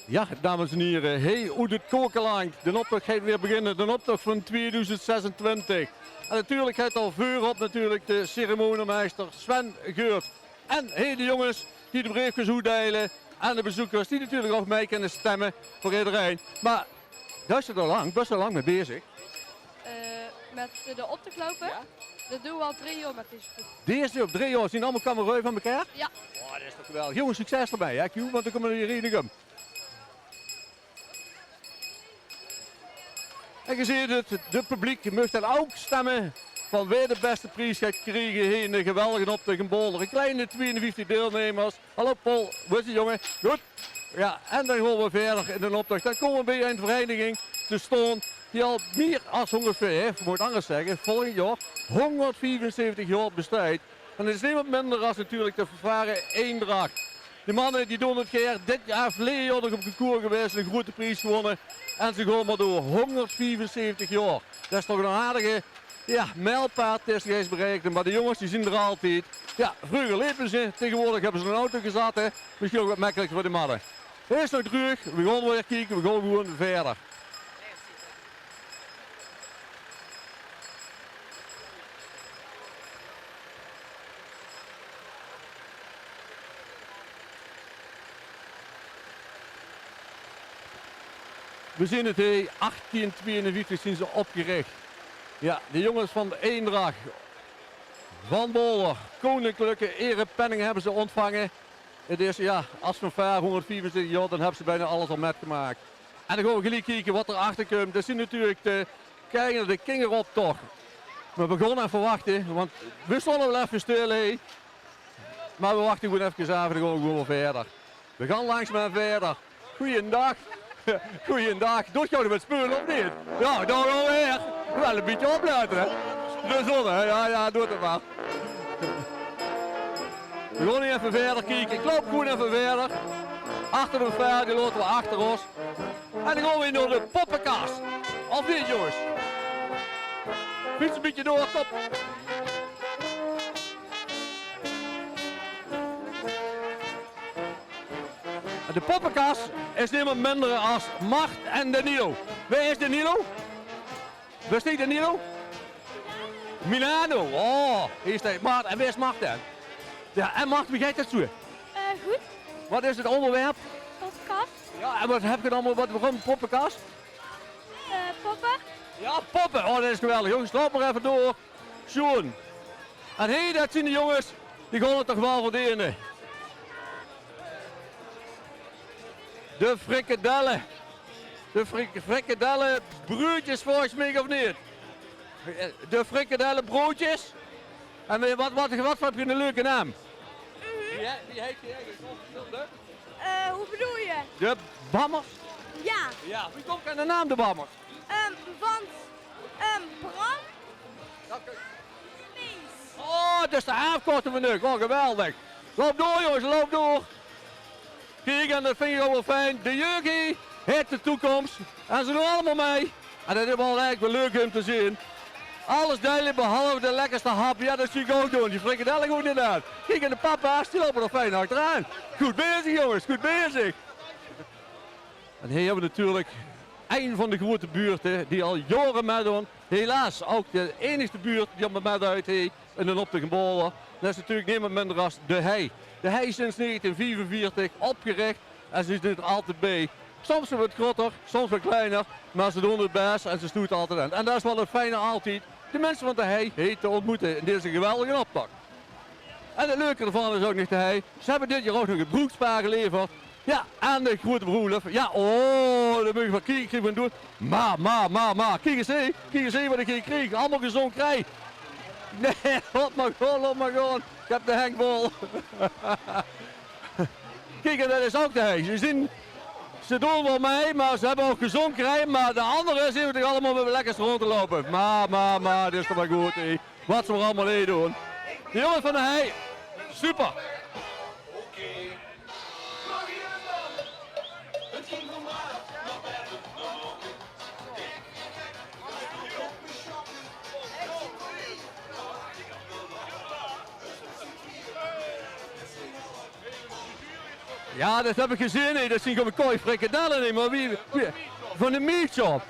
Ja, dames en heren, hey, hoe het kokenlang. De optocht gaat weer beginnen, de optocht van 2026. En natuurlijk gaat al vuur op natuurlijk de ceremoniemeester Sven Geurt. En hey, de jongens die de briefjes uitdelen en de bezoekers die natuurlijk ook mee kunnen stemmen voor iedereen. Maar daar is het al lang, best wel lang mee bezig. Met de optocht lopen? Ja. Dat doen we al 3 jaar met deze groep. Deze op 3 jaar zien allemaal kamerui van elkaar? Ja. Oh, dat is toch geweldig. Jongens, succes erbij, hè, Q, want dan komen we hier redelijk. En je ziet het, de publiek mag dan ook stemmen van wie de beste prijs gaat krijgen hier in de geweldige optocht in Boulder. Een kleine 52 deelnemers. Hallo Paul, hoe is het jongen? Goed. Ja, en dan gaan we verder in de optocht. Dan komen we bij een vereniging te staan die al meer als ongeveer, moet anders zeggen, volgend jaar 175 jaar bestaat. En het is niemand minder als natuurlijk de vervaren Eendracht. De mannen die doen het keer dit jaar verleden jaar nog op de koer geweest, een grote prijs gewonnen. En ze gaan maar door 175 jaar. Dat is toch een aardige mijlpaal destijds bereikt. Maar de jongens die zien er altijd. Ja, vroeger liepen ze, tegenwoordig hebben ze een auto gezet. Hè. Misschien ook wat makkelijker voor de mannen. Eerst nog terug, we gaan weer kijken, we gaan gewoon verder. We zien het hier, 1842 zijn ze opgericht. Ja, de jongens van de Eendracht, Van Boulder, koninklijke erepenning hebben ze ontvangen. Het is, ja, als fanfare 174 jaar, dan hebben ze bijna alles al metgemaakt. En dan gaan we gelijk kijken wat er achter komt. Dat zijn natuurlijk de kijken de kingeroptocht. Maar we gaan even wachten, want we stonden wel even stil. He. Maar we wachten gewoon even af en dan gaan we gewoon verder. We gaan langzaam verder. Goeiedag. Goeiedag. Doet jou met spullen of niet? Ja, daar gaan we weer. Wel een beetje opletten, hè. De zon, hè. Ja, doe het maar. We gaan even verder kijken. Ik loop gewoon even verder. Achter de ver, die laten we achter ons. En dan gaan we naar de poppenkast. Of niet, jongens? Fiets een beetje door, stop. De poppenkast is niemand minder als Mart en Danilo. Wie is Danilo? Wie is die Danilo? Milano. Oh, hier is hij. Mart. En wie is Mart dan? Ja, en Mart, wie gaat dat zo? Goed. Wat is het onderwerp? Podcast. Ja, en wat heb je allemaal? Waarom poppenkast? Poppen. Ja, poppen. Oh, dat is geweldig. Jongens, loop maar even door. Schoon. En hé, dat zien de jongens. Die gaan het toch wel verdienen. De frikadellen. De frikadellen broodjes volgens mij of niet? De frikadellen broodjes. En wat heb je een leuke naam? Die heet je eigenlijk? Hoe bedoel je? De Bammers? Ja. Ja. Wie komt aan de naam de Bammers? Want Bram. Mees. Oh, dat is de afkorting van nu. Oh, geweldig. Loop door jongens, loop door. Kijk, en dat vind ik ook wel fijn. De jeugd heeft de toekomst. En ze doen allemaal mee. En dat is wel eigenlijk wel leuk om te zien. Alles delen behalve de lekkerste hap. Ja, dat zie ik ook doen. Die frikadellen goed inderdaad. Kijk, en de papa's die lopen er fijn achteraan. Goed bezig jongens, goed bezig. En hier hebben we natuurlijk een van de grote buurten die al jaren meedoen. Helaas ook de enige buurt die op met uit heeft in de optocht in Boulder. Dat is natuurlijk niemand minder dan de Hei. De Hei is sinds 1944 opgericht en ze is er altijd bij. Soms wat groter, soms wat kleiner, maar ze doen het best en ze stoet altijd aan. En dat is wel een fijne altijd. De mensen van de Hei heet te ontmoeten in deze geweldige optocht. En het leuke ervan is ook nog de Hei. Ze hebben dit jaar ook nog een broekspaar geleverd. Ja, en de grote broer. Ja, oh, daar moet je van kijken van doen. Maar. Kijk eens heen wat ik hier kreeg. Allemaal gezond krijg. Nee, laat maar gewoon. Ik heb de hek vol. Kijk, en dat is ook de Hei. Je ziet, ze doen wel mee, maar ze hebben ook gezond krijgen. Maar de anderen zien we toch allemaal weer lekker rond te lopen. Maar, dit is toch wel goed. Hé. Wat ze er allemaal mee doen. De jongens van de Hei, super. Ja, dat heb ik gezien. Nee. Dat zien we kooi frikadellen niet, maar wie? Van de meatshop.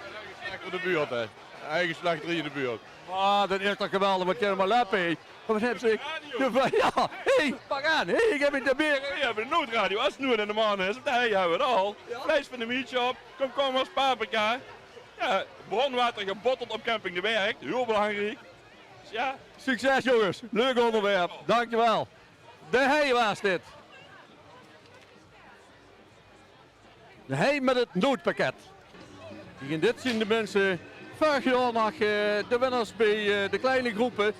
Slecht voor de buurt, hè. Eigen slachterij in de buurt. Ah, dat is toch geweldig, wat kan maar lappen. Wat hebben ze? Ja, hé, pak aan. Hé, ik heb het de beer. We hebben een noodradio. Als het nu in de man is, dan hebben we het al. Vlees van de meatshop, komkommers, paprika. Ja, bronwater gebotteld op camping De Werk. Heel belangrijk. Dus ja. Succes jongens, leuk onderwerp. Dankjewel. De hei was dit. De hei met het noodpakket. En dit zien de mensen. Vorig jaar nog de winnaars bij de kleine groepen.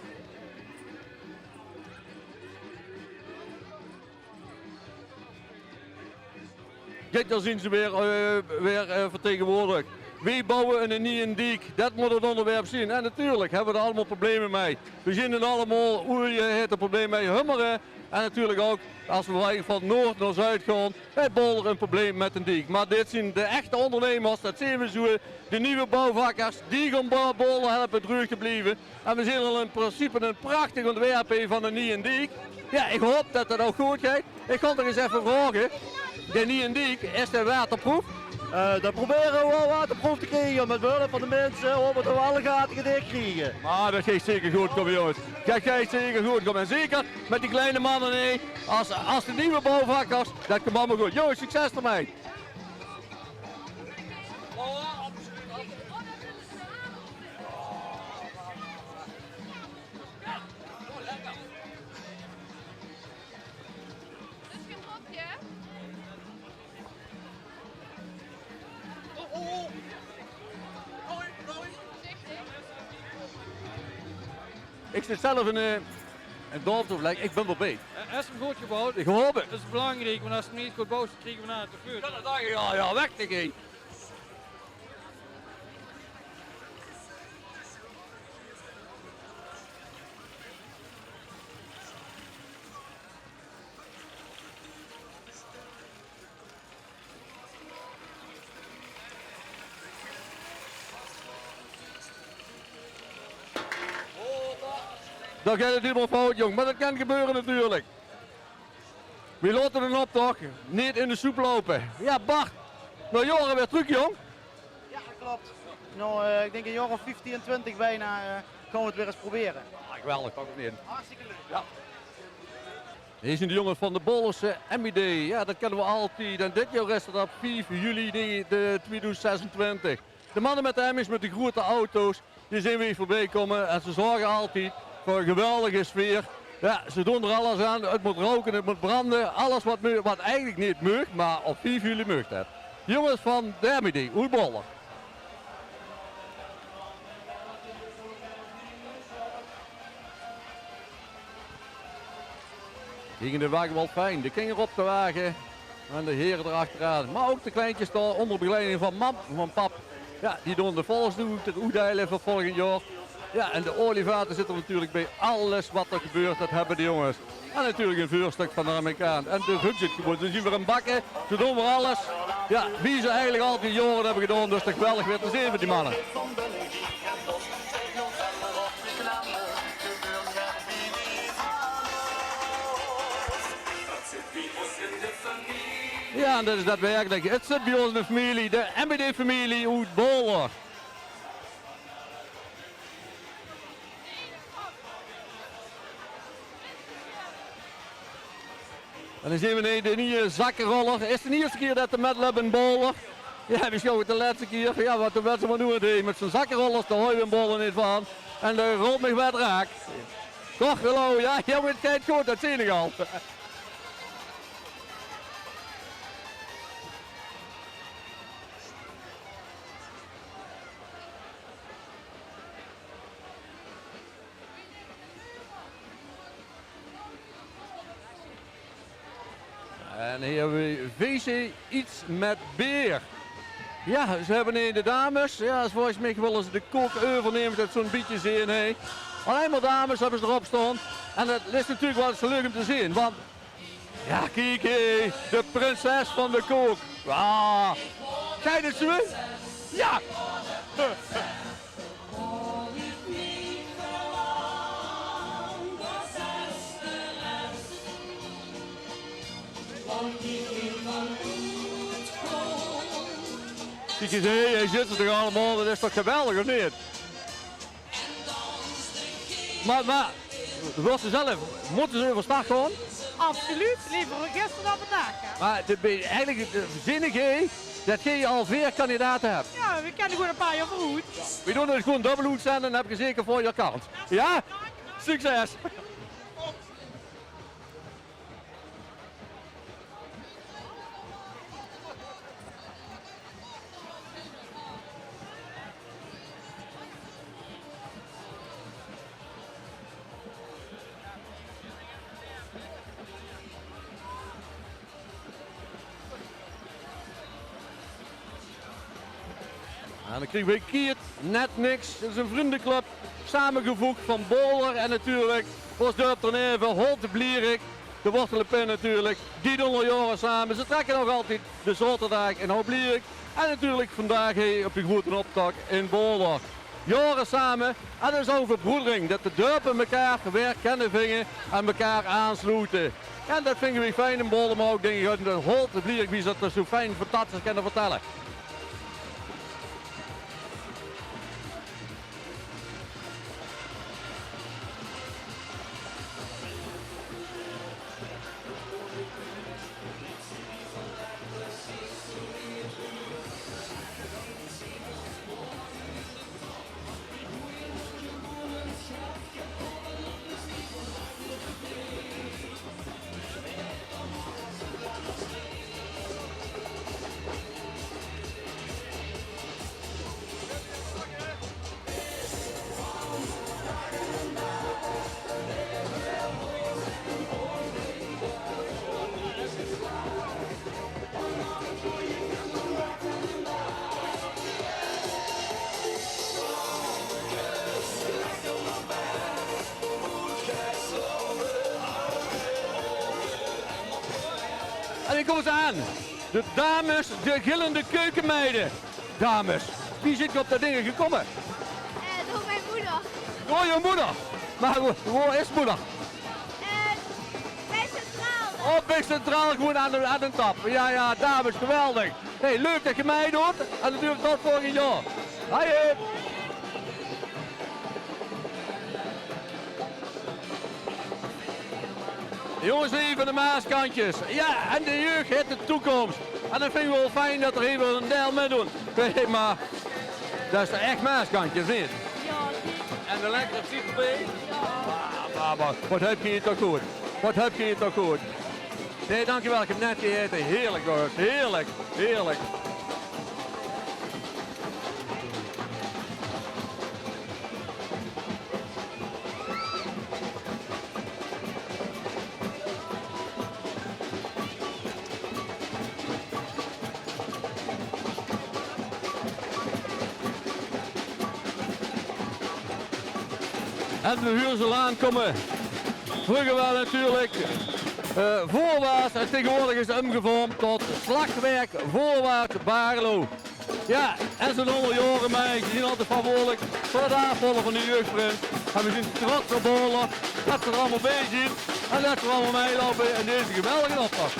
Dit jaar zien ze weer vertegenwoordigd. Wie bouwen een nieuwe dijk? Dat moet het onderwerp zien. En natuurlijk hebben we er allemaal problemen mee. We zien het allemaal, hoe je het een probleem mee hummeren. En natuurlijk ook, als we van noord naar zuid gaan, heeft Bolder een probleem met een dijk. Maar dit zien de echte ondernemers, dat zien we zo, de nieuwe bouwvakkers, die gaan Bolder helpen terug te blijven. En we zien al in principe een prachtig ontwerp van een nieuwe dijk. Ja, ik hoop dat dat ook goed gaat. Ik kan er eens even vragen. De nieuwe dijk, is de waterproef? Dat proberen we wel waterproef te krijgen met behulp van de mensen, hopen dat we alle gaten gedicht krijgen. Maar dat gaat zeker goed komen jongens. Dat gaat zeker goed komen. En zeker met die kleine mannen nee. Als de nieuwe bouwvakkers, dat komt allemaal goed. Jongens, succes ermee. Ik zit zelf in een dorpsoverleg, ik ben wel bij. Als hem goed gebouwd, Ik hoop het. dat is belangrijk, want als het niet goed bouwt, krijgen we na te vuur. Ja, dat dacht ik al, ja, weg te gaan. Dan gaat het helemaal fout, jong. Maar dat kan gebeuren natuurlijk. We laten een op toch? Niet in de soep lopen. Ja, Bart. Nou, Joren weer terug, jong. Ja, dat klopt. Nou, ik denk een jaar of 15 en 20 bijna gaan we het weer eens proberen. Ah, geweldig, pak het niet in. Hartstikke leuk. Ja. Hier zijn de jongens van de Bollerse MID. Ja, dat kennen we altijd. En dit jaar is het op 4 juli 2026. De mannen met de Emmys met de grote auto's, die zien weer voorbij komen. En ze zorgen altijd voor een geweldige sfeer. Ja, ze doen er alles aan. Het moet roken, het moet branden. Alles wat eigenlijk niet mag, maar op 4 juli mag dat. Jongens van de MID, hoe Boller. Gingen de wagen wel fijn. De kinder op de wagen en de heren erachteraan. Maar ook de kleintjes daar onder begeleiding van mam, van pap. Ja, die doen de volksdoek, de oedeilen van volgend jaar. Ja, en de olievaten zitten natuurlijk bij alles wat er gebeurt. Dat hebben de jongens. En natuurlijk een vuurstuk van de Amerikaan. En de rug zit gewoon. Ze zien weer een bakken. Ze doen weer alles. Ja, wie ze eigenlijk altijd jaren hebben gedaan. Dus toch geweldig weer te zien voor die mannen. Ja, en dat is dat werkelijk. Het zit bij ons in de familie, de MBD-familie uit Boller. En dan zien we de nieuwe zakkenroller. Is het de eerste keer dat de met hebben in Boller? Ja, misschien ook de laatste keer. Ja, wat de mensen maar doen met zijn zakkenrollers, daar hoor je in Boller niet van. En de rolt me wat raak. Toch, hallo, ja, jongen, het gaat goed, dat zie ik al. En hier hebben we VC iets met beer. Ja, ze hebben hier de dames. Ja, volgens mij willen ze de kook overnemen dat zo'n beetje zien. Hey. Alleen maar dames hebben ze erop staan. En dat is natuurlijk wel eens leuk om te zien. Want, ja, kijk hé, de prinses van de kook. Ah, kijk eens zo. Ja. Kijk eens, hij zit er toch allemaal, dat is toch geweldig of niet? Maar, wat ze zelf, moeten ze over start gaan? Absoluut, liever gisteren dan vandaag. Hè. Maar eigenlijk het zinnige dat je al 4 kandidaten hebt. Ja, we kennen gewoon een paar jaar vooruit. We doen het gewoon dubbel uitzenden en dan heb je zeker voor je kant. Ja? Succes! En dan krijgen we Kiert, net niks. Het is een vriendenclub, samengevoegd van Boler en natuurlijk ons dorp Terneven, Holte Blierik, de Wortelenpin natuurlijk. Die doen al jaren samen. Ze trekken nog altijd de zaterdag in Holte Blierik. En natuurlijk vandaag hier op de grote optak in Boler. Jaren samen en dat is ook verbroedering. Dat de dorpen elkaar weer kennen vingen en elkaar aansluiten. En dat vinden we fijn in Boler, maar ook denk ik uit de Holte Blierik wie ze dat zo fijn fantastisch kunnen vertellen. En ik kom eens aan. De dames, de gillende keukenmeiden. Dames, wie zit op dat ding gekomen? Door mijn moeder. Door je moeder. Maar waar is moeder? Bij Centraal. Op bij Centraal, gewoon aan de tap. Ja, dames, geweldig. Hey, leuk dat je mij doet. En natuurlijk tot volgend jaar. Hoi. Jongens, even de Maaskantjes. Ja, en de jeugd heeft de toekomst. En dat vinden we wel fijn dat er even een deel mee doen. Nee, maar dat is toch echt Maaskantjes, niet? Ja, En de lekkere fietsbeen? Ja. Maar wat heb je hier toch goed? Wat heb je hier toch goed? Nee, dankjewel. Ik heb net gegeten. Heerlijk hoor. Heerlijk. Heerlijk. En de Huurzelaan komen. Vroeger wel natuurlijk voorwaarts en tegenwoordig is het omgevormd tot slagwerk voorwaarts Baarlo. Ja, en zo'n 100 jaren mee. Ze zien altijd verantwoordelijk voor het afvallen van de jeugdprins. En we zien trots op Boler dat ze er allemaal bij zijn en dat ze er allemaal meelopen in deze geweldige opdracht.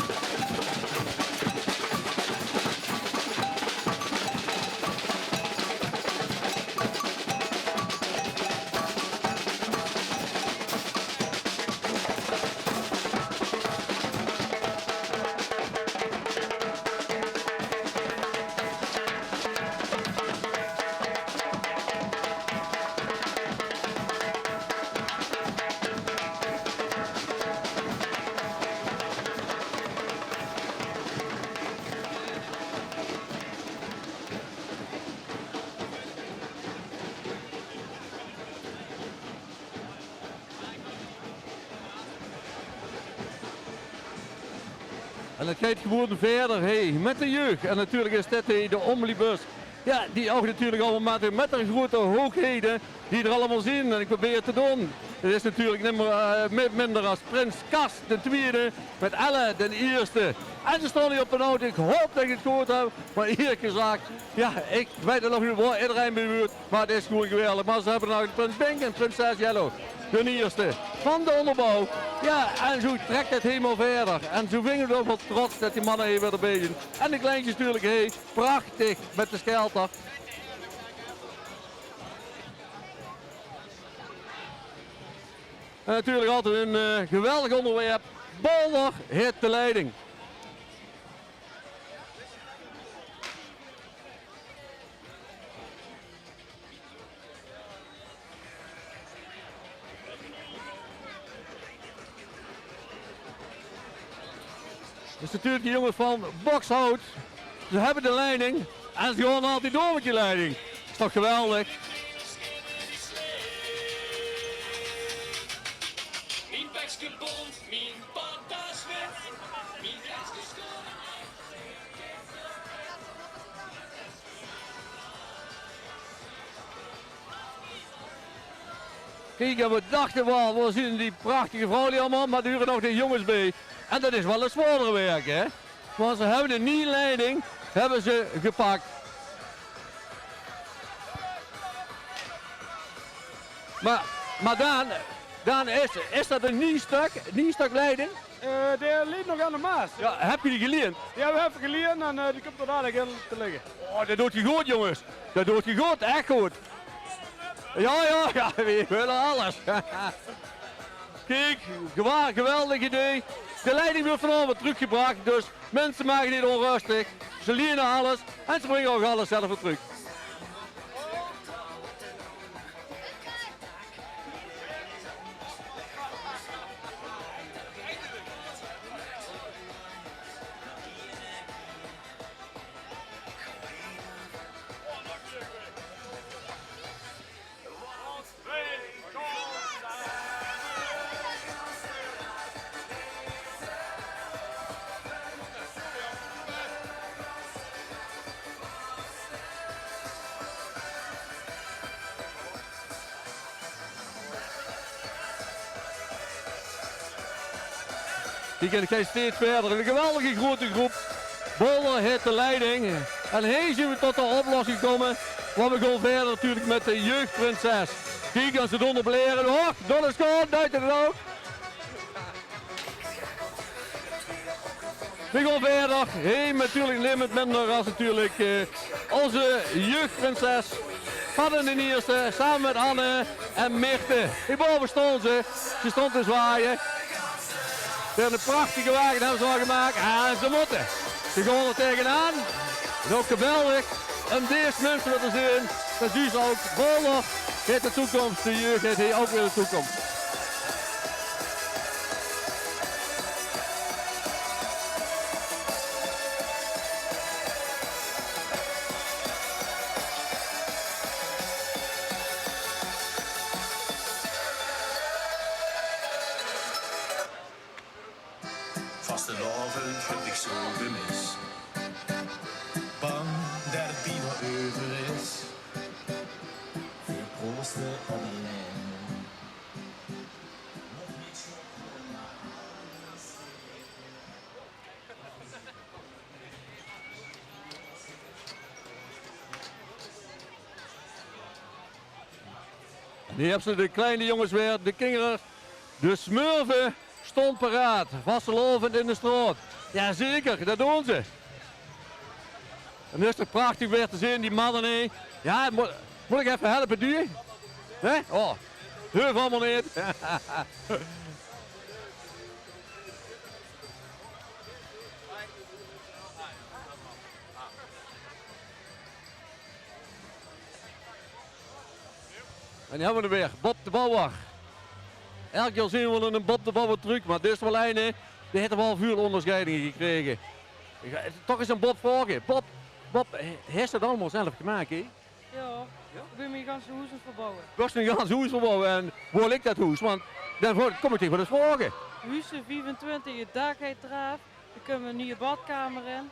En het gaat gewoon verder met de jeugd. En natuurlijk is dit de omnibus. Ja, die ook natuurlijk allemaal met de grote hoogheden die er allemaal zien. En ik probeer te doen. Dat is natuurlijk minder als Prins Kas de tweede, met Elle de eerste. En ze staan hier op de auto, ik hoop dat ik het goed heb. Maar eerlijk gezegd, ja, ik weet het nog niet waar iedereen beweert, maar het is gewoon geweldig. Maar ze hebben nou Prins Pink en Prinses Yellow, de eerste van de onderbouw. Ja, en zo trekt het helemaal verder. En zo vingen we ook wel trots dat die mannen hier weer erbij zijn. En de kleintjes natuurlijk, hey, prachtig met de schelter. En natuurlijk altijd een geweldig onderwerp. Boulder heeft de leiding. Dus natuurlijk de jongens van Boxhout. Ze hebben de leiding en ze gaan altijd door met die leiding. Dat is toch geweldig. Kijk, en we dachten wel, we zien die prachtige vrouw die allemaal, maar er duren nog de jongens bij. En dat is wel een zwaardere werk, hè. Want ze hebben de nie-leiding, hebben ze gepakt. Maar Dan is dat een nie-stuk leiding? Die ligt nog aan de Maas. Ja, heb je die geleend? Die hebben we even geleerd en die komt er dadelijk in te liggen. Oh, dat doet je goed, jongens. Dat doet je goed, echt goed. Ja, we willen alles. Kijk, geweldig idee. De leiding wordt vanavond teruggebracht, dus mensen maken niet onrustig. Ze leren alles en ze brengen ook alles zelf weer terug. Die gaat steeds verder. Een geweldige grote groep. Boulder heeft de leiding. En hier zien we tot de oplossing komen. Want we gaan verder natuurlijk met de jeugdprinses. Kijk, als ze donder bleren. Oh, dat is goed. Duidt het ook. We gaan verder. Hey, natuurlijk niet minder als natuurlijk onze jeugdprinses. Hadden de eerste samen met Anne en Mirte. Hierboven stond ze. Ze stond te zwaaien. Ze hebben een prachtige wagen hebben ze al gemaakt en ze moeten. Ze gaan er tegenaan. Dat is ook geweldig. En deze mensen wat er zijn, dat zie je ook. Boulder heeft de toekomst, de jeugd heeft hier ook weer de toekomst. Vastelavond heb ik zo gemist. Bang dat het bijna over is. Veel proosten op een lijn. Nog niets Die hebben ze de kleine jongens weer, de kinderen, de smurfen. Stond paraat, vastelovend in de straat. Jazeker, dat doen ze. En het is toch prachtig weer te zien, die mannen. Hé. Ja, moet ik even helpen, doe je? Hè? Oh, heel allemaal niet. En die hebben we er weer, Bob de Bouwer. Elk jaar zien we een Bob de Bouwer truc, maar dit is wel een, die heeft er wel veel onderscheidingen gekregen. Toch eens een Bob vragen. Bob, heeft het allemaal zelf gemaakt, hè? Ja, ik ben mijn ganse huis aan het verbouwen. Was een gans huis verbouwen en waar ligt dat huis? Want dan kom ik tegen wat eens vragen. Huizen 24, het dak gaat eraf, er komt een nieuwe badkamer in,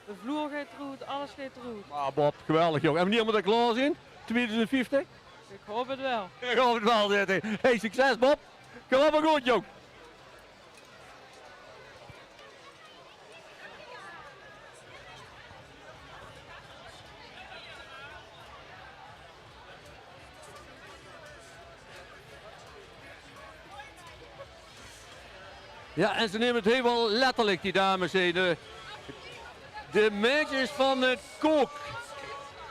de vloer gaat eruit, alles gaat eruit. Maar Bob, geweldig jong. En wanneer moet dat klaar zijn? 2050? Ik hoop het wel. Ik hoop het wel zitten. Hey, succes Bob. Kom op maar goed jong. Ja, en ze nemen het helemaal letterlijk, die dames. De meisjes van het Kook.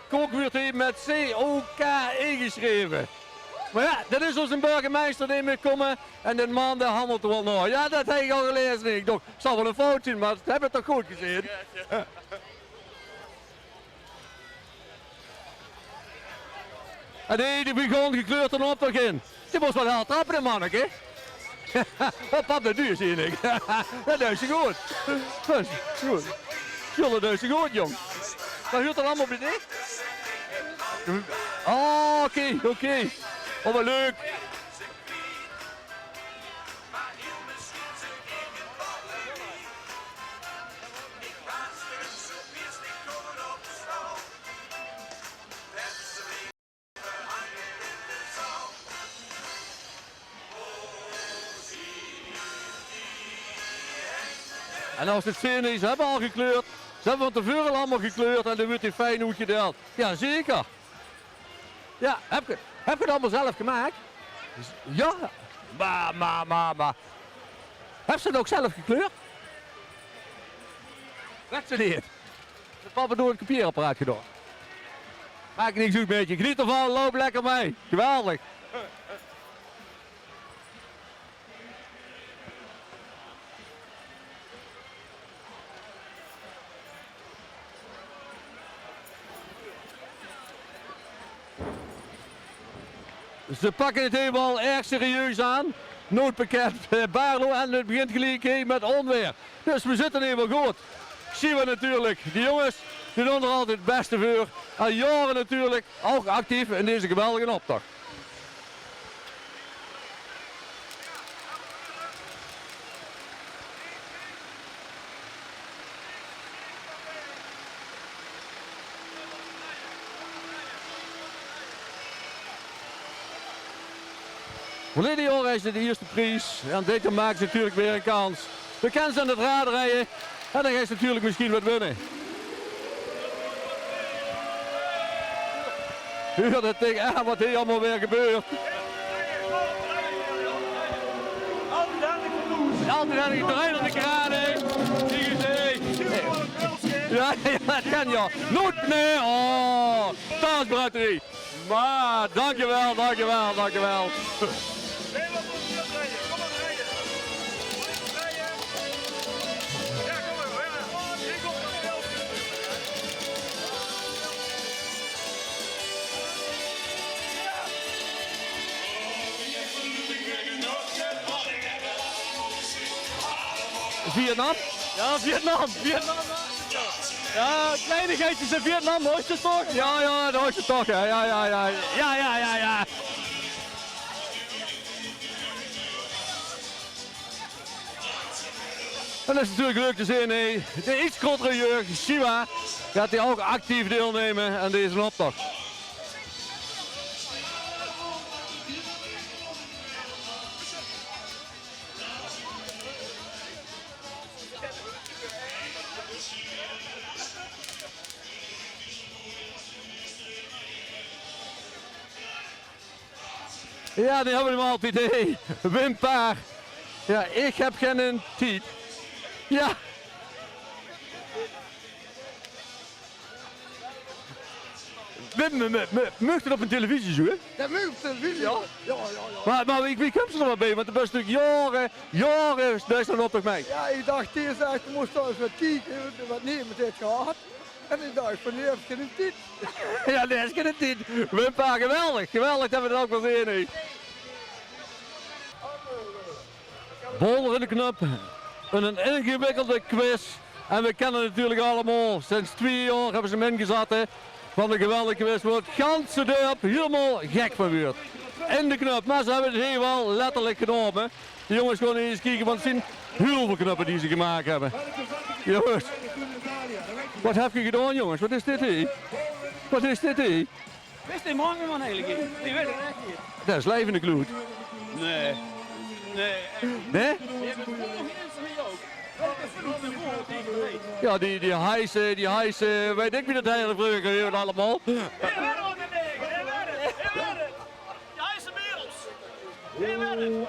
Kook wordt hier met C-O-K ingeschreven. Maar ja, dat is dus een burgemeester die moet komen en de man die handelt er wel nog. Ja, dat heb ik al gelezen. Ik dacht, het zal wel een fout zijn, maar dat heb ik toch goed gezien. En die begon gekleurd een optocht in. Die moest wel hard trappen, de manneke. Op de duur zie ik. Dat is goed. Dat is goed. Jullie dat is goed, jong. Dat huurt er allemaal bij dit. Oh, oké. Oh, wat leuk. En als het zin is, ze hebben al gekleurd. Ze hebben van tevoren allemaal gekleurd en dan wordt die fijn uitgedeeld. Ja, zeker. Ja, heb je het allemaal zelf gemaakt? Ja. Maar. Heb ze het ook zelf gekleurd? Dat ze niet. Dat papa door het kopieerapparaat gedaan. Maak niks uit met je. Geniet ervan, loop lekker mee. Geweldig. Ze pakken het helemaal erg serieus aan. Noodpakket Baarlo en het begint gelijk met onweer. Dus we zitten helemaal goed. Zien we natuurlijk. Die jongens doen er altijd het beste voor. Al jaren natuurlijk ook actief in deze geweldige optocht. Verleden jaar is het de eerste prijs en dit jaar maakt ze natuurlijk weer een kans. We kennen ze aan het raad rijden en dan gaat ze natuurlijk misschien wat winnen. Ja, dat ding, wat hier allemaal weer gebeurt. Altijd aan de terrein aan de kraan, hè. Ja, dat kan ja. Nood, nee, oh, staatsbraterie. Maar, dankjewel. Vietnam? Ja, Vietnam. Ja, kleinigheidjes in Vietnam, hoor je toch? Ja, dat hoor je toch, hè. Ja. En dat is natuurlijk leuk te zien, hè. De iets grotere jeugd, Shiva, gaat hij ook actief deelnemen aan deze optocht. Ja, die hebben we altijd, hé. Wim Paar. Ja, ik heb geen tijd. Ja. Wim, mag het op een televisie zo, hè? Dat moet op televisie. Ja. Maar wie komt er nog bij? Want er was natuurlijk jaren, daar is dan op toch mee. Ja, ik dacht eerst dat ik moest eens wat kijken wat niemand heeft gehad. En ik dacht van nu heb ik geen tijd. Ja, nee, is geen tijd. Wim Paar, geweldig dat we dat ook wel zien, hè. Bol in de knop. Een ingewikkelde quiz. En we kennen natuurlijk allemaal. Sinds 2 jaar hebben ze hem ingezet. Hè, van de geweldige quiz. Wordt het ganse dorp helemaal gek van wordt. In de knop. Maar ze hebben het heel wel letterlijk genomen. De jongens gaan eens kijken. Want het zijn heel veel knoppen die ze gemaakt hebben. Jongens. Wat heb je gedaan, jongens? Wat is dit hier? Wist die man eigenlijk niet? Die weet het echt niet. Dat is levende gloed. Nee. Nee. Nee? Je hebt het nog eens hier ook. Welke vloed de woord die ik weet. Ja, die hijsen, weet ik wie dat hele vroeger hier allemaal. Hij werd er de negen, hij werd het. Hij werd het. Die hijsen beels. Hij werd het.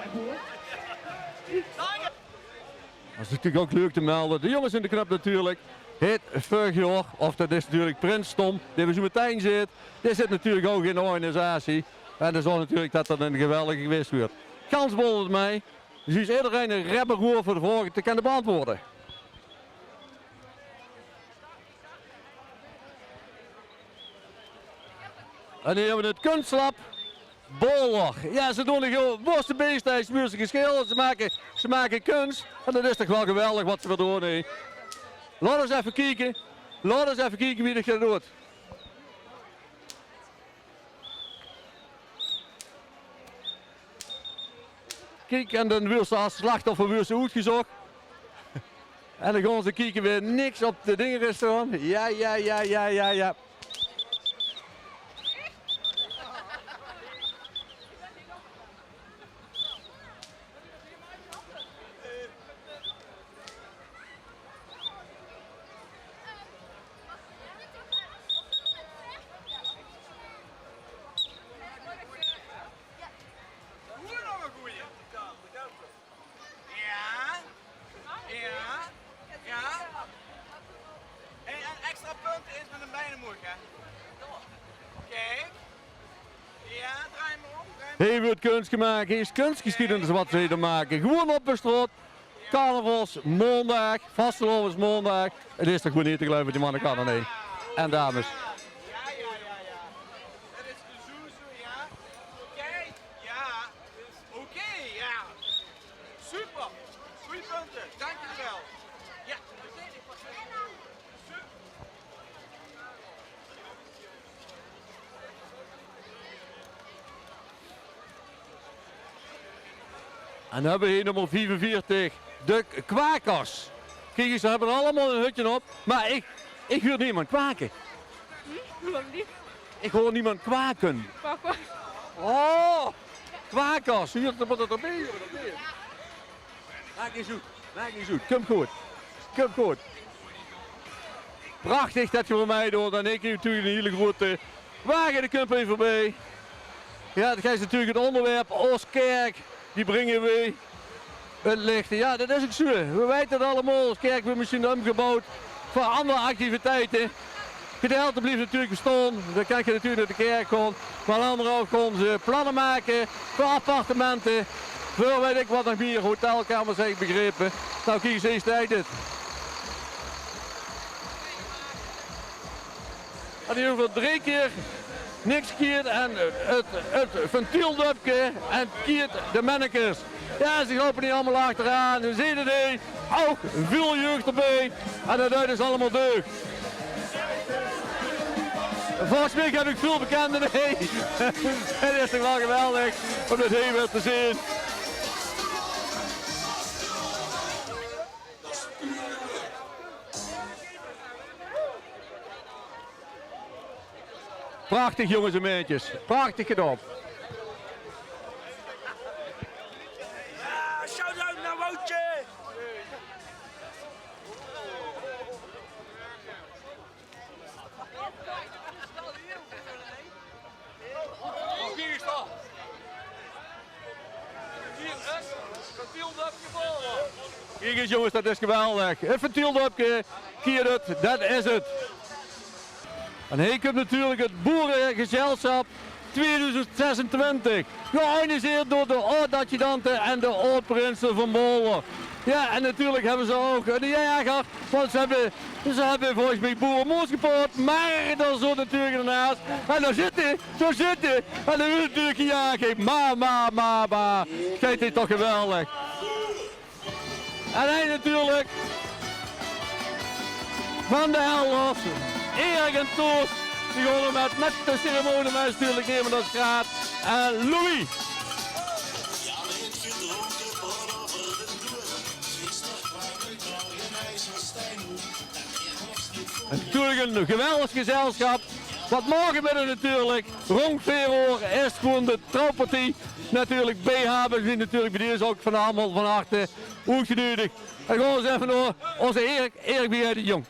Dat is natuurlijk ook leuk te melden. De jongens in de knap natuurlijk. Het vorig jaar, of dat is natuurlijk Prins Tom, die we zo meteen zit. Die zit natuurlijk ook in de organisatie. En dat is natuurlijk dat dat een geweldige geweest wordt. Kansbol het mij. Dus is iedereen een rapper voor de vragen te kunnen beantwoorden. En hier hebben we het kunstlab. Boller. Ja, ze doen gewoon worsten beestijds, muziek schilderen. Ze maken kunst. En dat is toch wel geweldig wat ze weer doen. Hè. Laat eens even kijken. Laat eens even kijken wie dat doet. Kijk, en dan wil ze als slachtoffer uitgezocht. En dan gaan ze kijken weer niks op de dingen staan. Ja. Hij wordt kunst gemaakt, hij is kunstgeschiedenis wat ze hier maken. Gewoon op de straat. Carnavals, maandag, vastelovens maandag. Het is toch gewoon niet te geloven wat die mannen kan, nee. En dames. Dat is de Zuzu, ja. Oké, ja. Super. Goeie punten, dankjewel. Ja. En dan hebben we hier nummer 44, de kwakers. Kijk eens, ze hebben er allemaal een hutje op. Maar ik hoor niemand kwaken. Ik hoor niemand kwaken. Oh, kwakers. Hier, wat er erbij. Maak niet zoet. Kom goed. Prachtig dat je voor mij doet. En ik heb natuurlijk een hele grote wagen de kump even voorbij. Ja, dat is natuurlijk het onderwerp Oostkerk. Die brengen we het licht. Ja, dat is ook zo. We weten het allemaal. Oostkerk wordt misschien omgebouwd voor andere activiteiten. Gedeelte blijft natuurlijk bestaan. Dan kijk je natuurlijk naar de kerk komt. Maar aan de andere kant gaan ze plannen maken voor appartementen. Voor weet ik wat nog meer. Hotelkamers heb ik begrepen. Nou, kijk eens eens tijd het. En die hoeven 3 keer niks keert en het ventieldupje en keert de mannekes. Ja, ze lopen niet allemaal achteraan. We zien het ook veel jeugd erbij. En dat is allemaal deugd. Volgens mij heb ik veel bekenden mee. Het is toch wel geweldig om dit hier weer te zien. Prachtig jongens en meisjes. Prachtig gedaan. Ja, shout-out naar Woutje! Hier is dat. Hier is ventieldupje boven. Kijk eens jongens, dat is geweldig. Het ventieldupje, kier het, dat is het. En hier komt natuurlijk het Boerengezelschap 2026. Georganiseerd door de oud-adjudanten en de oud-prinsen van Molen. Ja, en natuurlijk hebben ze ook de jager, want ze hebben volgens mij boerenmoes gepoord, maar dan zo natuurlijk ernaast. En daar zit hij. En dan wil natuurlijk een jager. Maar. Kijk, dit toch geweldig. En hij natuurlijk van de helft. Erik en Toos, die gaan met de ceremonie natuurlijk nemen naar straat. En Louis. En natuurlijk een geweldig gezelschap. Wat morgen met natuurlijk, rond 4 uur is gewoon de trouwpartie. Natuurlijk BH, we zien natuurlijk bij deze ook van allemaal van harte uitgenodigd. En gewoon eens even door onze Erik bij de Jong.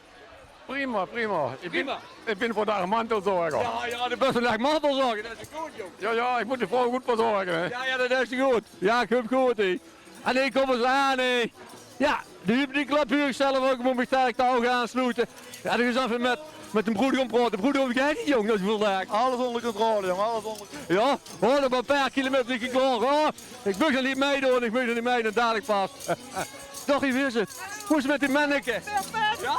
Prima, prima. Prima. Ik ben vandaag mantelzorger. Ja, de bus vandaag mantelzorgen, dat is goed, jong. Ja, ik moet de vrouw goed verzorgen. Hè. Ja, dat is goed. Ja, komt goed, hè. En ik kom eens aan, hè. Ja, die club huur ik zelf ook, moet me sterk de ogen aansluiten. Ja, dan is even met een broeder gaan praten. Broeder, hoe gaat die jong, dat is vandaag? Alles onder controle, jong. Alles onder controle. Ja, hoor, nog maar een paar kilometer niet klaar. Oh, ik mag er niet meedoen, ik mag er niet meedoen, dadelijk pas. Toch, wie is het? Hoe is het met die manneke? Ja?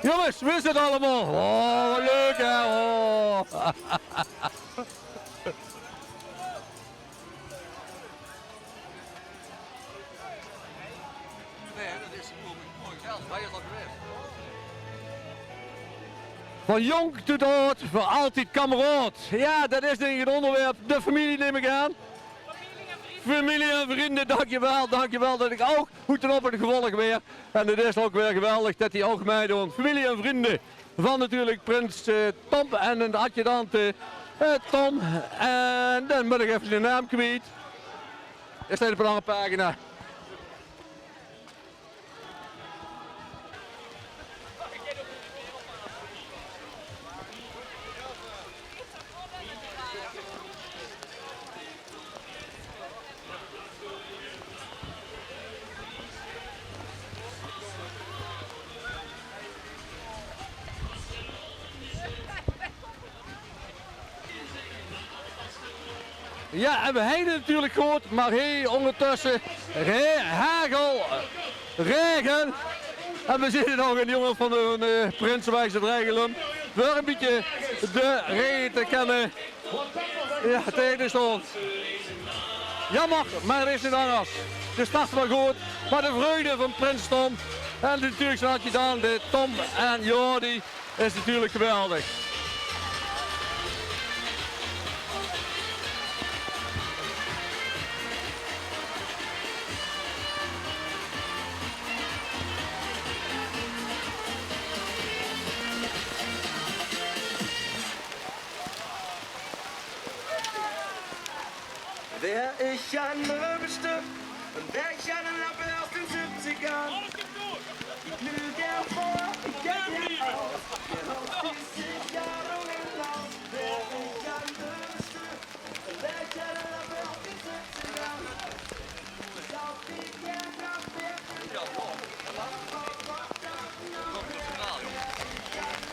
Jongens, wie is het allemaal? Oh, wat leuk hè. Oh. Nee, dat is mooi geld. Waar is dat geweest? Van jong tot oud, voor altijd kameraad. Ja, dat is denk ik het onderwerp. De familie neem ik aan. Familie en vrienden, dankjewel dat ik ook goed erop heb gevolgd weer. En het is ook weer geweldig dat hij ook meedoet. Familie en vrienden van natuurlijk prins Tom en een adjudant Tom. En dan moet ik even de naam kwijt. Is staat op een andere pagina. Ja, en we heden natuurlijk goed, maar hier ondertussen hagel, regen. En we zitten nog een jongen van de Prinsenwijze Dregelen. Weer een beetje de regen te kennen. Ja, tegen stond. Jammer, maar er is niet anders. De start was goed, maar de vreugde van Prins Tom en natuurlijk zijn adjudant, de Tom en Jordi, is natuurlijk geweldig. Wer ich ein Möbelstück und wer ich eine Lampe aus den 70ern. Ich will gern vor, ich gern aus, der Haus die 70 Jahre hinaus. Wer ich ein Möbelstück und wer ich eine Lampe aus den 70ern. Ich auf die Kernkraftwerke.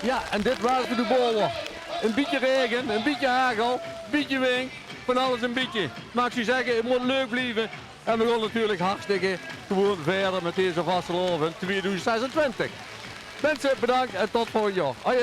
Ja, en dit waren voor de bollen. Een beetje regen, een beetje hagel, een beetje wind. Van alles een beetje. Maar ik zou zeggen, het moet leuk blijven. En we gaan natuurlijk hartstikke gewoon verder met deze vastelovend 2026. Mensen, bedankt en tot volgend jaar. Hoi.